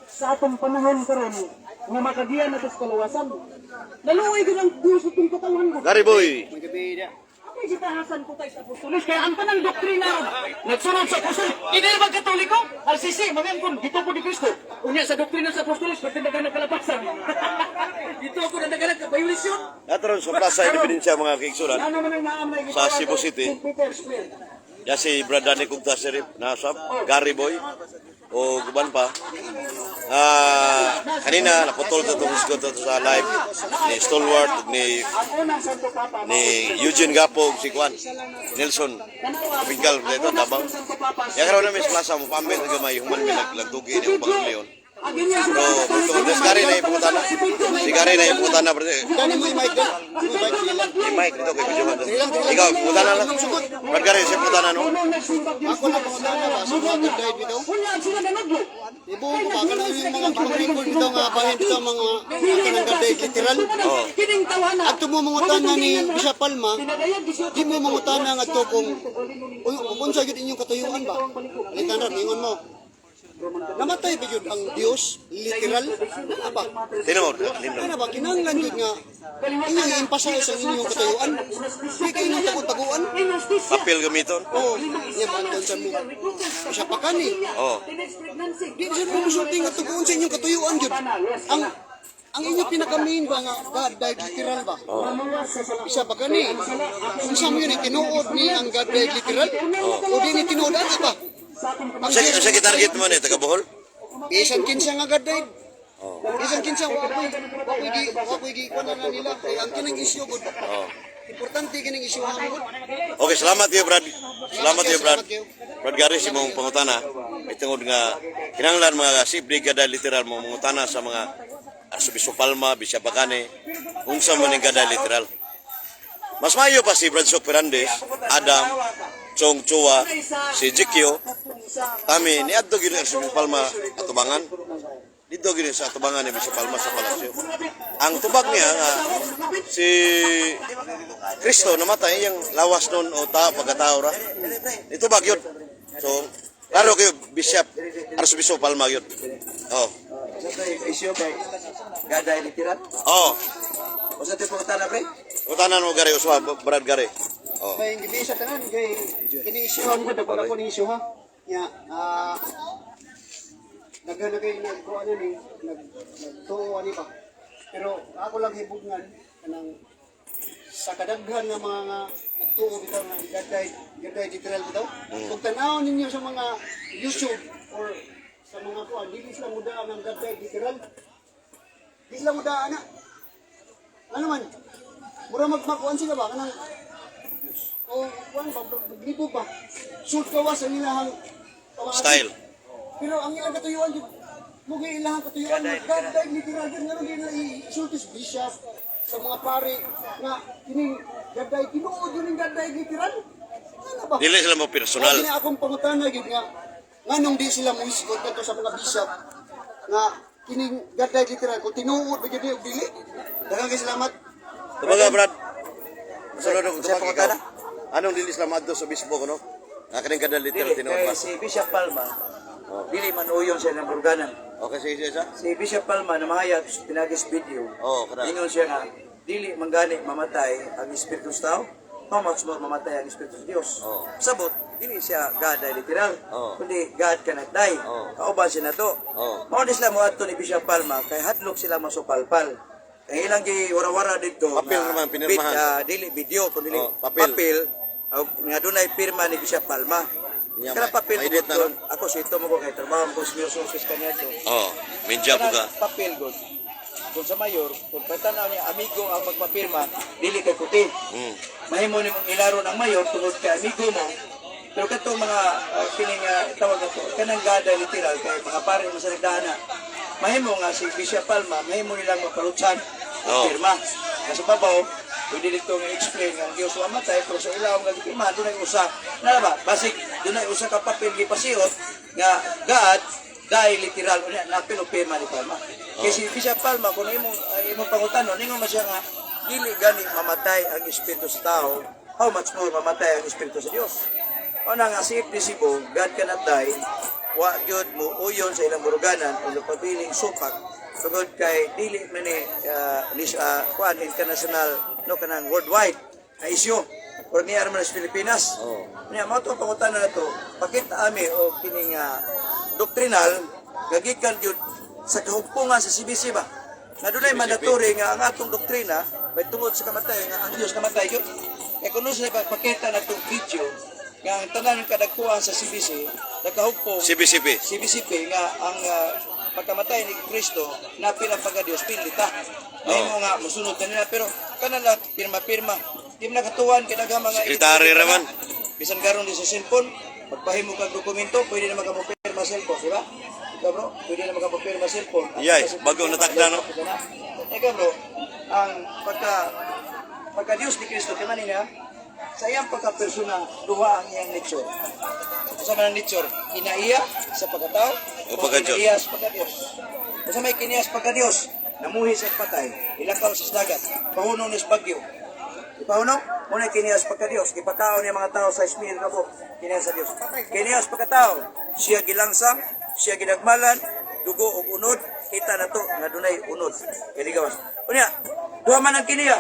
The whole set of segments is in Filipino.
sa atong panahon karon nga makagiyan nato sa kaluwasan. Naluoy gyud ang Dios sa atong katawan ko. Gary boy. May gitahasan ko tayo sa apostolis, kaya ang tanang doktrina nagsunod sa apostol. Hindi ba katoliko? RCC, mangampun, dito po ni Kristo. Unya sa doktrina sa apostolis, pagtindagan ng kalapasan. Dito ako nandagan ng violasyon. Nataron sa plaza ebidensya mga kaigsuran. Ano man ang naamay Sa Cebu City. Ya si Brad Danny Kugta Serif nasab, Gary boy o guban pa. Kanina naputol to sa live ni Stalwart ni Eugene Gapog si Juan Nelson Pingkal dito tabang. Ya karon na mes plaza mo pambel sa gamay human mi nagtugi ni Ubang Leon. Pero kung Gary na iputana, si Gary na iputana berarti. Mic dito kay video man. Ikaw putana lang. Brad Gary si putana no. Ako na pangutana ba sa mga guide bitaw? Ibo ko ba kana yung mga pag-record bitaw nga bahin bitaw mga kanang guide literal. At mo mangutana ni Bishop Palma, di mo mangutana nga to kung unsa gyud inyong katuyuan ba? Literal ingon mo. Namatay ba yun ang Diyos? Literal? Apa? Tinod. Ano ba? Kinanglan yun nga inyong i-emphasize ang inyong katayuan. Hindi kayo nang taguan. Papel gamiton. Oo. Yan ba ang sa mo? Siya pa kani. Oh. Di siya mo musulting at tuguan sa inyong katayuan yun. Ang inyong pinakamain ba nga God died literal ba? Isa pa kani. Isa mo yun tinuod ni ang God died literal? O di ni tinuod ano ba? Sa target mo ni taga Bohol? Isang kinsa nga God died. Isang kinsa wakoy di kuno na nila kay ang kinang isyu gud. Importante kining isyu hamon. Okay, salamat kayo Brad. Salamat kayo Brad. Brad Gary si mong pangutana. Itungod nga kinahanglan mga brigada literal mo mangutana sa mga Arsobispo Palma, Bishop Bacane, unsa man ning gada literal. Mas mayo pa si Brad Sok Fernandez, Adam, Chong Chua, si Jikyo, kami ni adto gid sa Palma atubangan. Dito gid sa atubangan ni Bishop Palma sa palasyo. Ang tubag niya nga si Kristo namatay yung lawas nun o pagkatao ra. Ito ba yun? So, klaro kayo Bishop Arsobispo Palma yun. Oh. Isyo kay gaday literal. Oh. Usa ti pangutana pre? Utanan mo Gary uswa Brad Gary. Oh. May hindi sa tanan kay kini isyu mo dapat ako ni isyu ha. Ya nagkay ko ano ni nagtuo ani pa. Pero ako lang hibugnan kanang sa kadaghan nga mga nagtuo bitaw ng gaday literal bitaw. Kung tanaw ninyo sa mga YouTube or sa mga kuan dili sila mudaan ng gaday literal. Di sila mudaan na. Ano man? Mura magmakuan sila ba kanang o kuan ba maglibo ba? Shoot kawas ang ilahang Style. pero ang ilang katuyuan yun, mugi ilang katuyuan, gaday literal yun, nga rin na i-sultis bishop sa mga pare na kining gaday, tinuod yun yung gaday literal. Ano ba? Dili sila mo personal. Hindi na akong pangutana yun nga, nga nung di sila mo isikot na sa mga bishop nga kining gaday literal, kung tinuod ba yun yung dili? Dagang kayo salamat. Tumaga Brad. Sunod ko ikaw. Anong dili sila madto sa bispo ko no? Kaning kada literal tinuod pa. Si Bishop Palma, dili man uyon siya ng burganan. Okay, sige siya. Si Bishop Palma na mahayag pinagis video. Oh, kada. Ingon siya nga, dili manggani mamatay ang espiritu sa tao. How much more mamatay ang espiritu sa Dios? Oh. Sabot, dili siya God ay literal. Oh. Kundi God cannot die. Oh. Kauban siya na to. Oh. Mao sila mo adto ni Bishop Palma kay hadlok sila masupalpal. Ang ilang gi wara-wara dito. Papel naman, pinirmahan. Dili video kundi Oh, papel. Nga dunay pirma ni Bishop Palma. Nya, Kaya papel may ko edit na doon. Ako si ito mo ko kay trabaho ko sa resources kanya to. Oh, medya po ka. Papel god. Kung sa mayor, kung patanaw niya amigo ang magpapirma, dili kay puti. Mahimo ni mong ilaro ng mayor tungod kay amigo mo. Pero katong mga kining tawag ato, kanang gada literal kay mga pare mo sa nagdana. Mahimo nga si Bishop Palma, mahimo nilang mapalutsan ang pirma. Kasi babaw, pwede dito nga explain nga ang Diyos mamatay, pero sa ilaw nga gipirma, doon ay usa. Na ba? Basig, doon ay usa ka papel gipasiot nga God dahil literal unya napil og pirma ni Palma. Kaya si Bishop Palma kung imong pangutanon ningon man siya nga dili gani mamatay ang espiritu sa tao, how much more mamatay ang espiritu sa Dios. O na nga si Cebu, God cannot die, wa gyud mo uyon sa ilang buruganan o pabiling supak tungod kay dili man ni kuan international no kanang worldwide na issue or niya man sa Pilipinas. Niya mao to pangutan na to pakita ami o kining doktrinal gagikan gyud sa kahugpungan sa CBC ba. Nga dunay mandatory nga ang atong doktrina may tungod sa kamatay nga ang Dios namatay gyud. E kuno sa pakita na tong video nga ang tanan kadagkuan sa CBC nagkahugpong CBCP nga ang pagkamatay ni Kristo na pinapagka Dios pinlita. May nga musunod kanila pero kanala pirma-pirma. Di man nakatuwan kay daghang mga Sekretary raman. Bisan karon di sa cellphone, pagpahimo kag dokumento, pwede na magamupirma cellphone, di ba? Ikaw bro, pwede na magamupirma cellphone. Yay, bago natakda no. Ikaw bro, ang pagka Dios ni Kristo kay manina sa iyang pagka-persona duha ang iyang nature. Sa man nature, kinaiya sa pagkatao O pagka-Diyos. kinaiya sa pagka-Dios. Sa may kinaiya sa pagka-Dios, namuhi sa patay, ilakaw sa dagat, pahunong ni bagyo. Ipahuno, muna kiniyas pagka-Diyos. Ipatao niya mga tao sa espiritu kabo. Kiniyas sa Diyos. Kiniyas pagka-tao. Siya gilangsang, siya ginagmalan, dugo o unod. Kita na to, nga dunay unod. Kaligawas. Unya, duha man ang kiniya.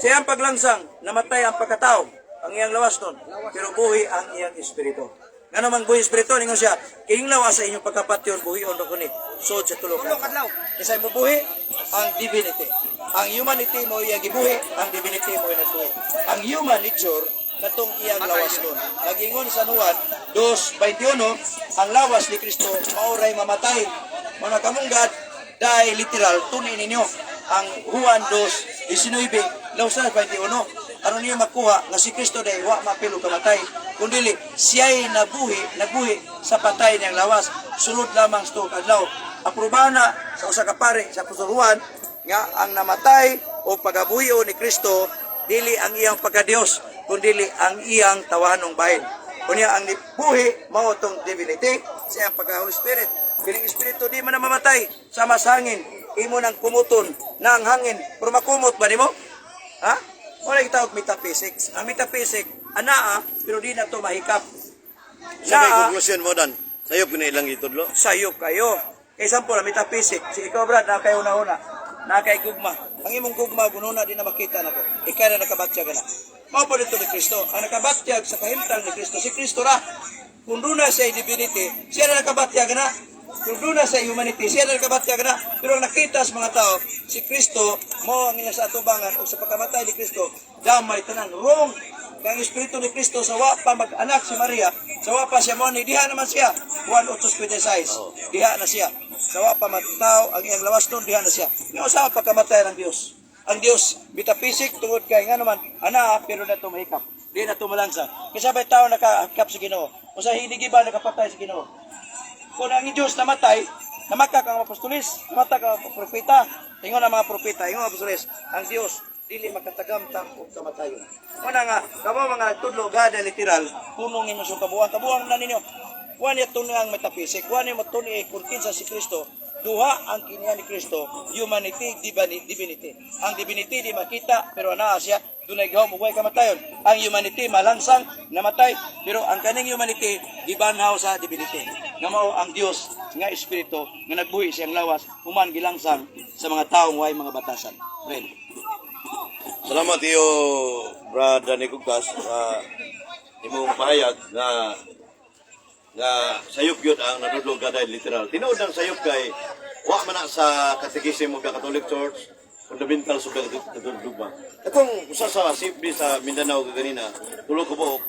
Siya ang paglangsang, namatay ang pagka-tao. Ang iyang lawas nun. Pero buhi ang iyang espiritu. Nga naman buhi espiritu, ningon siya, kining lawas sa inyong pagkapatyon, buhi on ko ni. So, sa tulog. Kasi mo buhi, ang divinity. Ang humanity mo iya gibuhi, ang divinity mo iya nagbuhi. Ang human nature katong iyang lawas nun. Nagingon sa Juan 2:21, ang lawas ni Kristo mauray mamatay. Mga kamunggad, dahil literal tunin ninyo ang Juan 2:19 lawas na 21. Ano niyo makuha nga si Kristo dahil wa mapilo kamatay. Kundi siya'y nagbuhi sa patay niyang lawas. Sulod lamang sa tuwag adlaw. Aprobahan na sa usa ka pare sa Apostol Juan nga ang namatay o pagabuhio ni Kristo dili ang iyang pagka-Dios kundi ang iyang tawanong bahin. Kunya ang buhi mao tong divinity sa iyang pagka-Holy Spirit. Kining espiritu di man na mamatay sama sa hangin imo nang kumuton na ang hangin pero makumot ba nimo? Ha? Wala itawag metaphysics. Ang metaphysics anaa pero di na to mahikap. Sa may conclusion mo dan. Sayop na ilang itudlo. Sayop kayo. Example, metaphysics. Si ikaw brad na kayo una-una. Na kay gugma. Ang imong gugma gununa di na makita nako. Ikaw na nakabatyag na. Mao po dito ni Kristo. Ang nakabatyag sa kahimtang ni Kristo si Kristo ra. Kung doon na sa divinity, siya na nakabatyag na. Kung doon na sa humanity, siya na nakabatyag na. Pero ang nakita sa mga tao, si Kristo mo ang ina sa atubangan o sa pagkamatay ni Kristo, damay tanan wrong. Kang espiritu ni Kristo sa wa pa mag-anak si Maria, sa wa pa siya mo ni diha naman siya. Juan 8:26. Diha na siya. Sa wa pa matao ang iyang lawas nun, diha na siya. Nga usaha pagkamatay ng Dios. Ang Dios metaphysic tungod kay nga naman ana pero na to mahikap. Di na to malangsa. Kasi sabay tao nakahikap sa Ginoo. Usa hindi giba nakapatay sa Ginoo. Kung ang Dios namatay, namatay kang apostolis, namatay kang propeta. Ingon ang mga propeta, ingon ang apostolis, ang Dios dili makatagamtang og kamatayon. Una nga, kamo mga tudlo gada literal, punong ninyo sa kabuang na ninyo. Kuan ya tunay ang metaphysics, kuan ya matunay kung kinsa si Kristo. Duha ang kiniya ni Kristo, humanity, divinity. Ang divinity di makita, pero anaa siya, dunay gahom ug way kamatayon. Ang humanity malangsang namatay, pero ang kaning humanity gibanhaw sa divinity. Nga mao ang Dios nga espiritu nga nagbuhi siyang lawas, human gilangsang sa mga taong way mga batasan. Friend. Salamat iyo, Brad Danny Gugtas, sa imong pahayag nga sayop yun ang nadudlog gaday literal. Tinuod ang sayop kay wa man na sa katekism of the Catholic Church, fundamentals of the Catholic dogma. Akong usa sa simple sa Mindanao ganina, tulo ko buok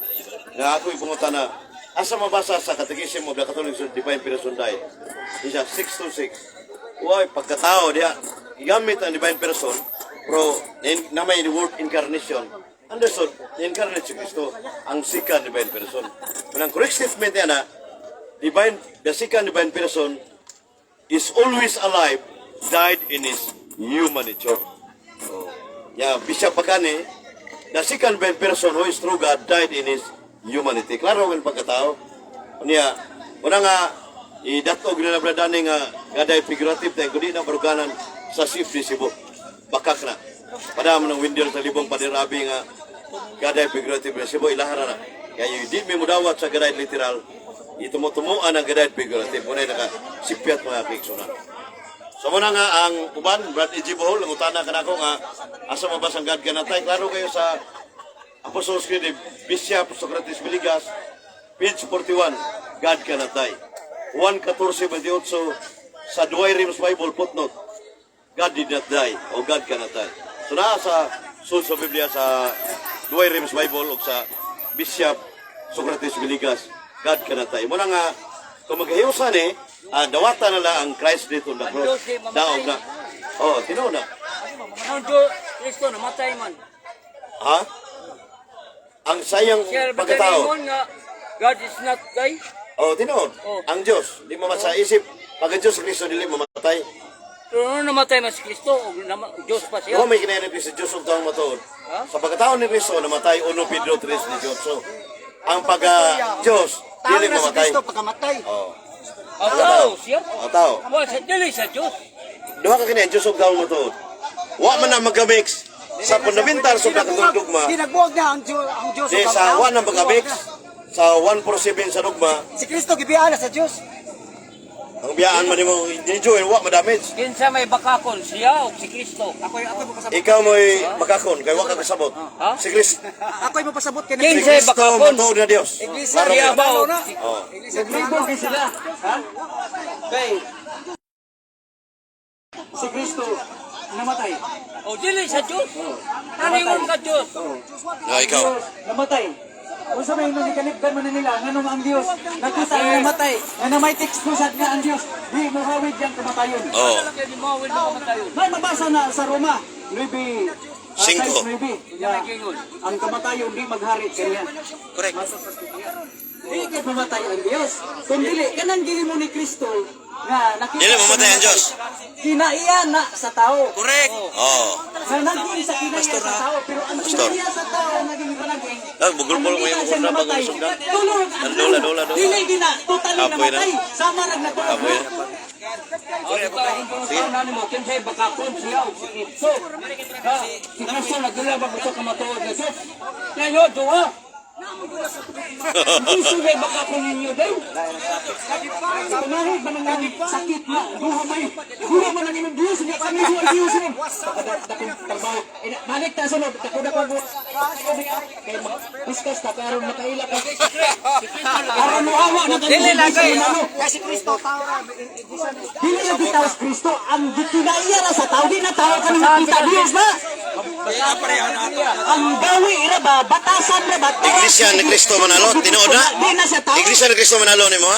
nga ako'y pangutana asa mabasa sa katekism of the Catholic Church divine person died. Isa 626. Uy, pagkatao diya igamit ang divine person pero na may word incarnation. Understood, the incarnate si Kristo ang second divine person. Ang correct statement yan na the second divine person is always alive, died in his human nature. So, Bishop Pagani, the second divine person who is true God died in his humanity. Klaro ang pagkatao. Una nga, idatog na nabradani nga gaday figurative tayo, kundi na baruganan sa safety Cebu. Bakak na. Padam ng windel sa libong padirabi nga gaday figurative na Cebu ilahara na. Kaya hindi may mudawat sa gaday literal itumuan ang gadayad figurative. Muna nakasipiat mga kiksunan. So muna nga ang uban, Brad E.G. Bohol, ang utana ka na ako nga, asa mabas ang God ganatay. Klaro kayo sa Apostles' Creed, Bishop Socrates Villegas, page 41, God ganatay. 1:14-28 sa Duay Rims Bible footnote, God did not die, o God ganatay. So na sa sul sa Biblia sa Duay Rims Bible o sa Bishop Socrates Villegas, God ganatay. Muna nga, kung maghiusan dawatan na lang ang Christ dito na cross. Daog na. Oh, tino na. Ang Diyos, Kristo, namatay man. Ha? Ang sayang pagkatao. nga, God is not die. Oh, tino. Oh. Ang Diyos, di mo sa isip. Pag ang Diyos Kristo dili mamatay. Pero ano namatay mas Kristo, o Diyos pa siya. Kung may kinainip sa Diyos ang taong matuod. Sa pagkatao ni Kristo, namatay 1 Pedro 3:18. Ang pagka-Diyos, Tao dili na si mamatay. Kristo pagkamatay. Oh. Ang tao siya. Ang tao. Wala sa dili sa Diyos. Duha ka kinain, Diyos ang taong matuod. Wa man na mag-mix sa fundamental sa dogma. Ginagbuwag niya ang Diyos. Di sa wa na mag-mix sa 147 sa dogma. Si Kristo gibiya na sa Diyos. Ang biyaan man mo i-join, wa ma-damage. Kinsa may bakakon, siya o si Kristo. Ako mo pasabot. Ikaw mo'y makakon, kay wa ka kasabot. Ha? Si Kristo. Ako mo pasabot kay Si Kinsa Kristo bakakon? matuod na Dios. Iglesia Klaro Siya kayo. ba o? Oh. Nagbibo din sila. Ha? Kay si Kristo namatay. O dili sa Diyos. Naningon ka Diyos. Na ikaw. Namatay. Kung sa may manikalipdan man nila, nganong ang Diyos, nagkusa ang namatay, nga na may text pusat nga ang Diyos, di mahawid yung kamatayon. Oh. Hindi mo awil na kamatayon. May mabasa na sa Roma, 9, Cinco. 9, ang kamatayon di maghari kanya. Correct. Dili kay mamatay ang Diyos. Kung dili, kanang gili mo ni Kristo, nga nakita Dili mamatay ang Diyos. Kinaiya na sa tao. Correct. Oh. Nga naging sa kinaiya sa tao, pero ang kinaiya sa tao naging panaging. Bugol-bugol mo yung siya mukha na namatay. pag-usog na. Tulog. Dola. Dili din na, totally Apoy na. namatay. Sama rag natulog. Apoy na. Sige. Mo kinsay bakakon siya o si Kristo. Si Kristo nagdala ba gusto ka matuod na Diyos? Kaya duha. Kristo may bakakon ninyo daw. Kunahit ba nang sakit na, duha man ang inyong Diyos, hindi kami duha ang Diyos rin. Dakong trabaho. Balik ta sunod, dako mo. Kaya discuss ta, pero makaila ka. Para mo awa na ganun. Dili lagay. Kasi Kristo, tao na. Dili lang bitaw sa Kristo, ang gikinaiya na sa tao, di na tao ka nang kita Diyos na. Ang gawi ira ba, batasan na ba? Iglesia ni Kristo Manalo, tinuod na? Di na siya tao. Iglesia ni Kristo Manalo ni mo ha?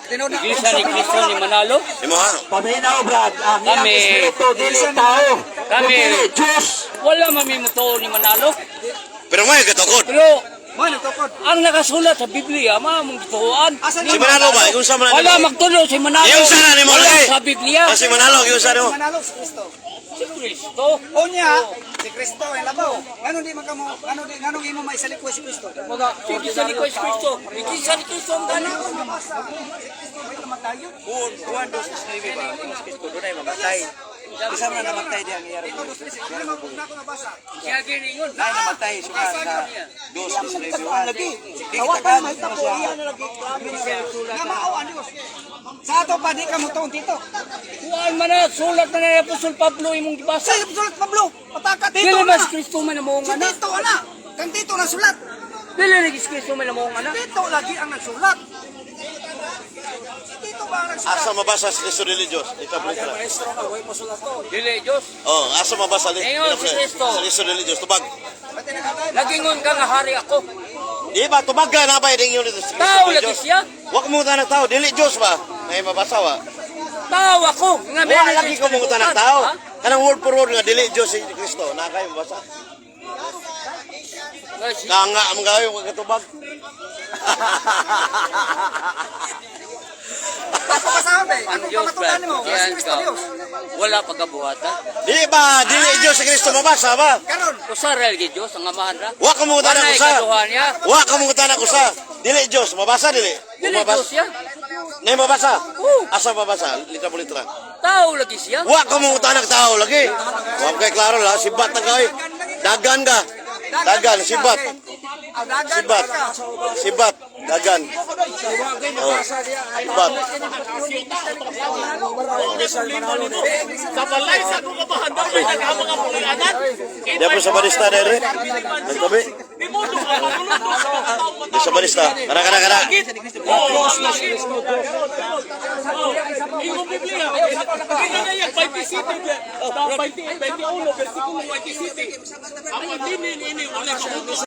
Iglesia ni Kristo ni Manalo. Ni mo ha? Paminaw, Brad. Ang Kami. Espiritu, dili tao. Kami. Dili Diyos. Wala mamimutoo ni Manalo. Pero may katukod. Pero ang nakasulat sa Biblia, mamong gituhuan. Si Manalo ba? Yung sa Manalo. Wala magtulo si Manalo. Yung sana ni mo Wala lagi. sa Biblia. Si Manalo, yung sa mo. Manalo si Kristo. Si Kristo. Unya, si Kristo ay labaw. Ngano di man kamo, ngano imo maisalikoy si Kristo? Si Kristo ni Kristo. Ikisa ni Kristo ang gana. Juan 2:9 ba? Ang Kristo doon ay mamatay. Isa man namatay di ang iyara. Siya giningon. Nay namatay suka sa 2:9 lagi. Dikitagan na siya. Namao ang Dios. Sa ato pa di ka mo tuon dito. Kuhaan man na, sulat na ni Apostol Pablo imong gibasa. Sa sulat Pablo, pataka dito Dili na. mas Kristo man ang Si ana. dito ana. Kang dito na sulat. Dili ni Kristo man ang ana. Dito lagi ang nagsulat. Si dito ba ang nagsulat? Asa mabasa sa Kristo religious? Ito po ito. Dili Dios. Oh, asa mabasa ni Ingon si Kristo. sa Kristo religious? Tubag. Nagingon ka nga hari ako. Di ba, tubag ka na ba yung yun dito sa Kristo Tao lagi religious? siya. Wag mo na tao, dili Diyos ba? May mabasa wa? Tao ako. Nga Wa lagi ko mong ng tao. Ha? Kanang word for word nga dili Diyos si Kristo. Na kayo mabasa. Kanga ang gawin wag katubag. Pasabi. Ang Ano Diyos pamatunan ba? mo? Si Yan Kristo ka. Dios. Wala pagkabuhatan. Di ba, dili Diyos si Kristo mabasa ba? Karon, Usara lagi Diyos ang amahan ra. Wa ka mong Wala tanan ko sa. ikaduhan niya. Wa ka mong tanan ko sa. Dili Diyos, mabasa dili. Dili Mabasa. Diyos siya. Nay mabasa. Oo. Asa mabasa? Litra po litra. Tao lagi siya. Wa ka mong tanan tao lagi. Wa kay klaro la, sibat na kay. Dagan ka. Dagan, sibat. Sibat. Sibat. Dagan. Oh. Sibat. Sa balay sa kung kabahandang may nagkamang pulianan. Di po sa barista dere. Nagtabi. Di mo ito kapag Di sa barista. Kana. Iyong Biblia. Kita na yan, 27, 21, versikulo 27. Ang matinin ini, wala ka